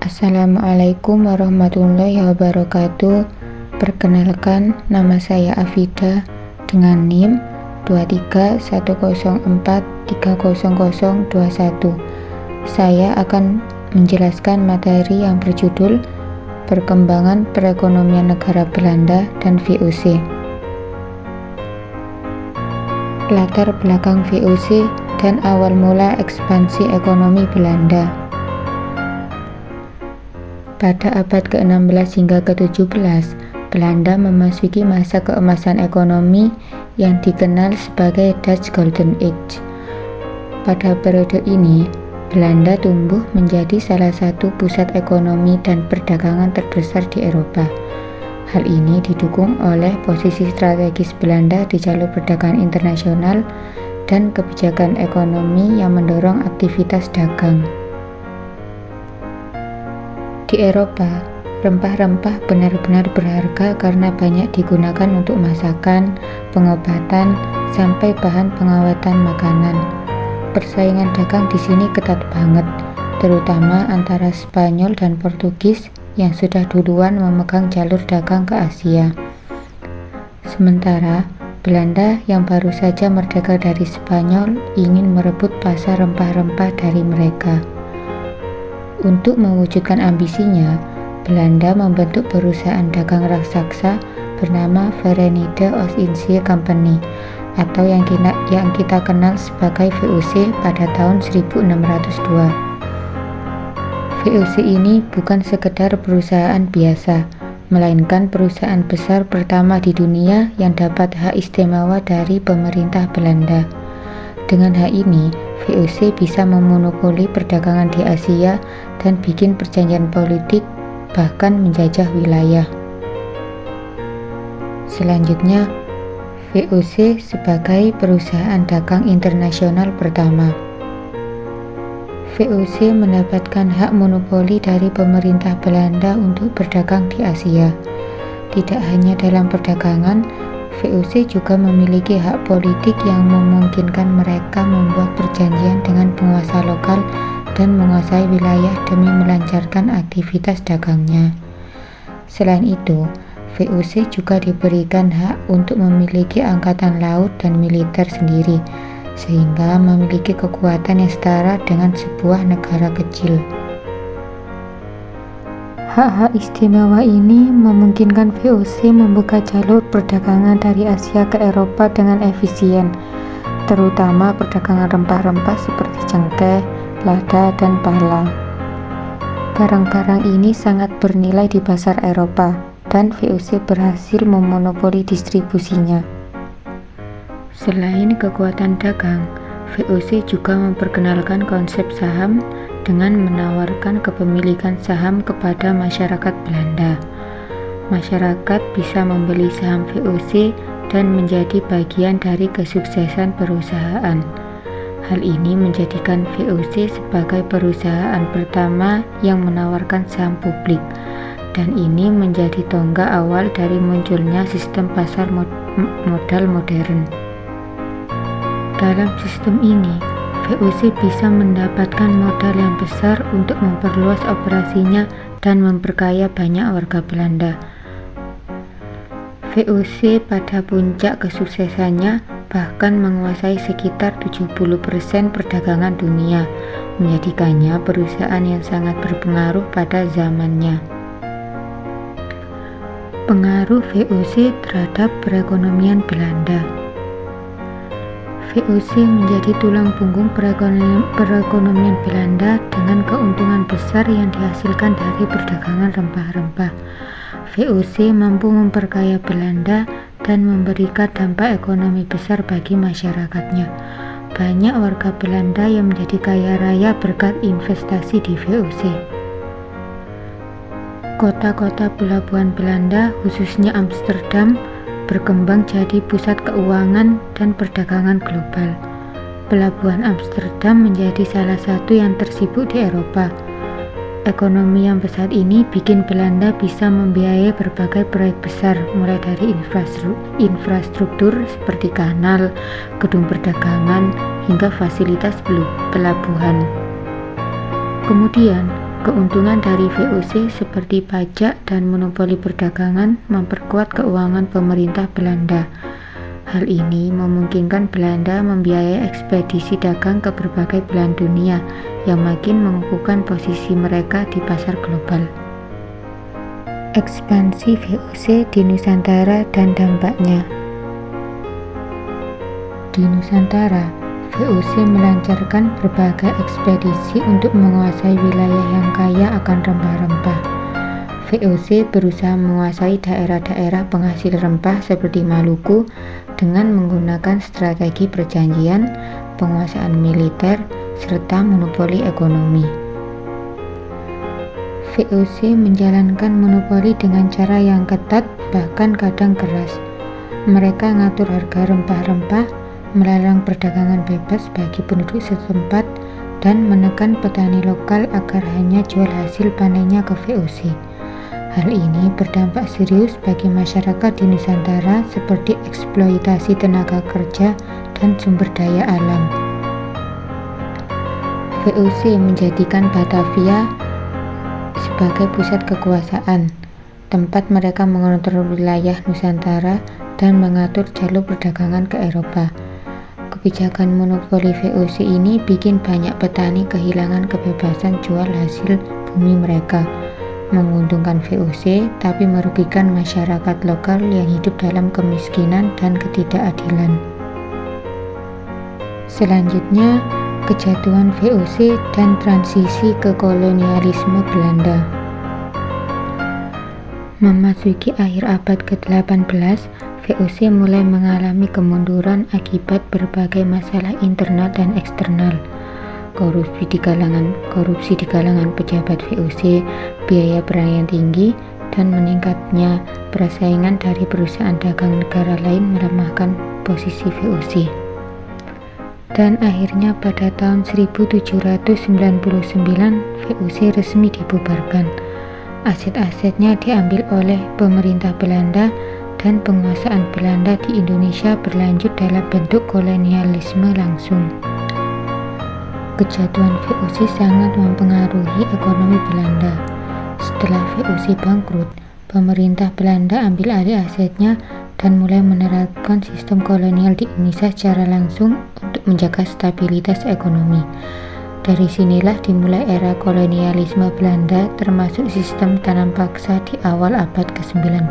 Assalamualaikum warahmatullahi wabarakatuh. Perkenalkan, nama saya Afida dengan NIM 23104300021. Saya akan menjelaskan materi yang berjudul Perkembangan Perekonomian Negara Belanda dan VOC. Latar belakang VOC dan awal mula ekspansi ekonomi Belanda. Pada abad ke-16 hingga ke-17, Belanda memasuki masa keemasan ekonomi yang dikenal sebagai Dutch Golden Age. Pada periode ini, Belanda tumbuh menjadi salah satu pusat ekonomi dan perdagangan terbesar di Eropa. Hal ini didukung oleh posisi strategis Belanda di jalur perdagangan internasional dan kebijakan ekonomi yang mendorong aktivitas dagang. Di Eropa, rempah-rempah benar-benar berharga karena banyak digunakan untuk masakan, pengobatan, sampai bahan pengawatan makanan. Persaingan dagang di sini ketat banget, terutama antara Spanyol dan Portugis yang sudah duluan memegang jalur dagang ke Asia. Sementara Belanda yang baru saja merdeka dari Spanyol ingin merebut pasar rempah-rempah dari mereka. Untuk mewujudkan ambisinya, Belanda membentuk perusahaan dagang raksasa bernama Verenigde Oost-Indische Compagnie atau yang kita kenal sebagai VOC pada tahun 1602. VOC ini bukan sekedar perusahaan biasa, melainkan perusahaan besar pertama di dunia yang dapat hak istimewa dari pemerintah Belanda. Dengan hak ini, VOC bisa memonopoli perdagangan di Asia dan bikin perjanjian politik, bahkan menjajah wilayah. Selanjutnya, VOC sebagai perusahaan dagang internasional pertama. VOC mendapatkan hak monopoli dari pemerintah Belanda untuk berdagang di Asia. Tidak hanya dalam perdagangan, VOC juga memiliki hak politik yang memungkinkan mereka membuat perjanjian dengan penguasa lokal dan menguasai wilayah demi melancarkan aktivitas dagangnya. Selain itu, VOC juga diberikan hak untuk memiliki angkatan laut dan militer sendiri, sehingga memiliki kekuatan yang setara dengan sebuah negara kecil. Hak-hak istimewa ini memungkinkan VOC membuka jalur perdagangan dari Asia ke Eropa dengan efisien, terutama perdagangan rempah-rempah seperti cengkeh, lada, dan pala. Barang-barang ini sangat bernilai di pasar Eropa, dan VOC berhasil memonopoli distribusinya. Selain kekuatan dagang, VOC juga memperkenalkan konsep saham dengan menawarkan kepemilikan saham kepada masyarakat Belanda. Masyarakat bisa membeli saham VOC dan menjadi bagian dari kesuksesan perusahaan. Hal ini menjadikan VOC sebagai perusahaan pertama yang menawarkan saham publik, dan ini menjadi tonggak awal dari munculnya sistem pasar modal modern. Dalam sistem ini, VOC bisa mendapatkan modal yang besar untuk memperluas operasinya dan memperkaya banyak warga Belanda. VOC pada puncak kesuksesannya bahkan menguasai sekitar 70% perdagangan dunia, menjadikannya perusahaan yang sangat berpengaruh pada zamannya. Pengaruh VOC terhadap perekonomian Belanda. VOC menjadi tulang punggung perekonomian Belanda dengan keuntungan besar yang dihasilkan dari perdagangan rempah-rempah. VOC mampu memperkaya Belanda dan memberikan dampak ekonomi besar bagi masyarakatnya. Banyak warga Belanda yang menjadi kaya raya berkat investasi di VOC. Kota-kota pelabuhan Belanda, khususnya Amsterdam, berkembang jadi pusat keuangan dan perdagangan global. Pelabuhan Amsterdam menjadi salah satu yang tersibuk di Eropa. Ekonomi yang pesat ini bikin Belanda bisa membiayai berbagai proyek besar, mulai dari infrastruktur seperti kanal, gedung perdagangan, hingga fasilitas pelabuhan. Kemudian, Keuntungan dari VOC seperti pajak dan monopoli perdagangan memperkuat keuangan pemerintah Belanda. Hal ini memungkinkan Belanda membiayai ekspedisi dagang ke berbagai belahan dunia yang makin mengukuhkan posisi mereka di pasar global. Ekspansi VOC di Nusantara dan dampaknya. Di Nusantara, VOC melancarkan berbagai ekspedisi untuk menguasai wilayah yang kaya akan rempah-rempah. VOC berusaha menguasai daerah-daerah penghasil rempah seperti Maluku dengan menggunakan strategi perjanjian, penguasaan militer, serta monopoli ekonomi. VOC menjalankan monopoli dengan cara yang ketat, bahkan kadang keras. Mereka ngatur harga rempah-rempah, melarang perdagangan bebas bagi penduduk setempat, dan menekan petani lokal agar hanya jual hasil panennya ke VOC. Hal ini berdampak serius bagi masyarakat di Nusantara seperti eksploitasi tenaga kerja dan sumber daya alam. VOC menjadikan Batavia sebagai pusat kekuasaan, tempat mereka mengontrol wilayah Nusantara dan mengatur jalur perdagangan ke Eropa. Kebijakan monopoli VOC ini bikin banyak petani kehilangan kebebasan jual hasil bumi mereka. Menguntungkan VOC tapi merugikan masyarakat lokal yang hidup dalam kemiskinan dan ketidakadilan. Selanjutnya, kejatuhan VOC dan transisi ke kolonialisme Belanda. Memasuki akhir abad ke-18, VOC mulai mengalami kemunduran akibat berbagai masalah internal dan eksternal. Korupsi di kalangan pejabat VOC, biaya peran yang tinggi, dan meningkatnya persaingan dari perusahaan dagang negara lain melemahkan posisi VOC. Dan akhirnya pada tahun 1799 VOC resmi dibubarkan. Aset-asetnya diambil oleh pemerintah Belanda dan penguasaan Belanda di Indonesia berlanjut dalam bentuk kolonialisme langsung. Kejatuhan VOC sangat mempengaruhi ekonomi Belanda. Setelah VOC bangkrut, pemerintah Belanda ambil alih asetnya dan mulai menerapkan sistem kolonial di Indonesia secara langsung untuk menjaga stabilitas ekonomi. Dari sinilah dimulai era kolonialisme Belanda, termasuk sistem tanam paksa di awal abad ke-19.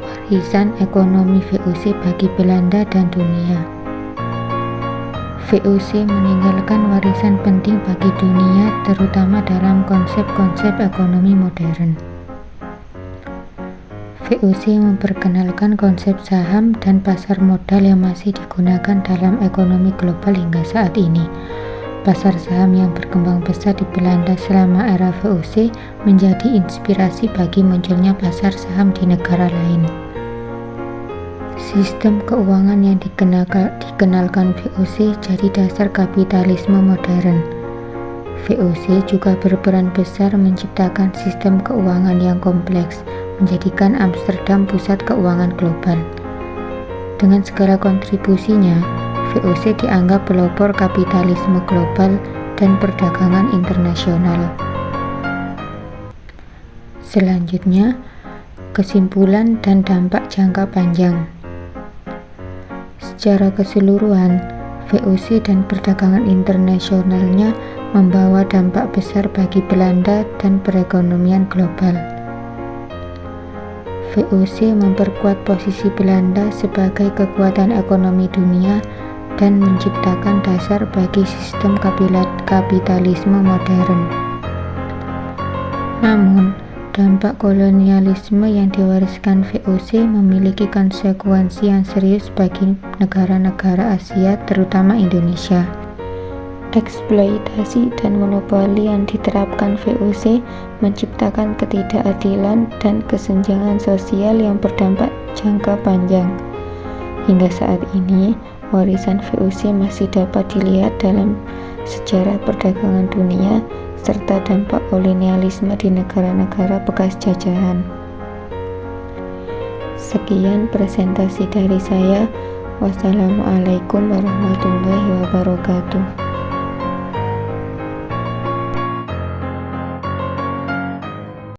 Warisan ekonomi VOC bagi Belanda dan dunia. VOC meninggalkan warisan penting bagi dunia, terutama dalam konsep-konsep ekonomi modern. VOC memperkenalkan konsep saham dan pasar modal yang masih digunakan dalam ekonomi global hingga saat ini. Pasar saham yang berkembang pesat di Belanda selama era VOC menjadi inspirasi bagi munculnya pasar saham di negara lain. Sistem keuangan yang dikenalkan VOC jadi dasar kapitalisme modern. VOC juga berperan besar menciptakan sistem keuangan yang kompleks, menjadikan Amsterdam pusat keuangan global. Dengan segala kontribusinya, VOC dianggap pelopor kapitalisme global dan perdagangan internasional. Selanjutnya, kesimpulan dan dampak jangka panjang. Secara keseluruhan, VOC dan perdagangan internasionalnya membawa dampak besar bagi Belanda dan perekonomian global. VOC memperkuat posisi Belanda sebagai kekuatan ekonomi dunia dan menciptakan dasar bagi sistem kapitalisme modern. Namun, dampak kolonialisme yang diwariskan VOC memiliki konsekuensi yang serius bagi negara-negara Asia, terutama Indonesia. Eksploitasi dan monopoli yang diterapkan VOC menciptakan ketidakadilan dan kesenjangan sosial yang berdampak jangka panjang. Hingga saat ini, warisan VOC masih dapat dilihat dalam sejarah perdagangan dunia serta dampak kolonialisme di negara-negara bekas jajahan. Sekian presentasi dari saya. Wassalamualaikum warahmatullahi wabarakatuh.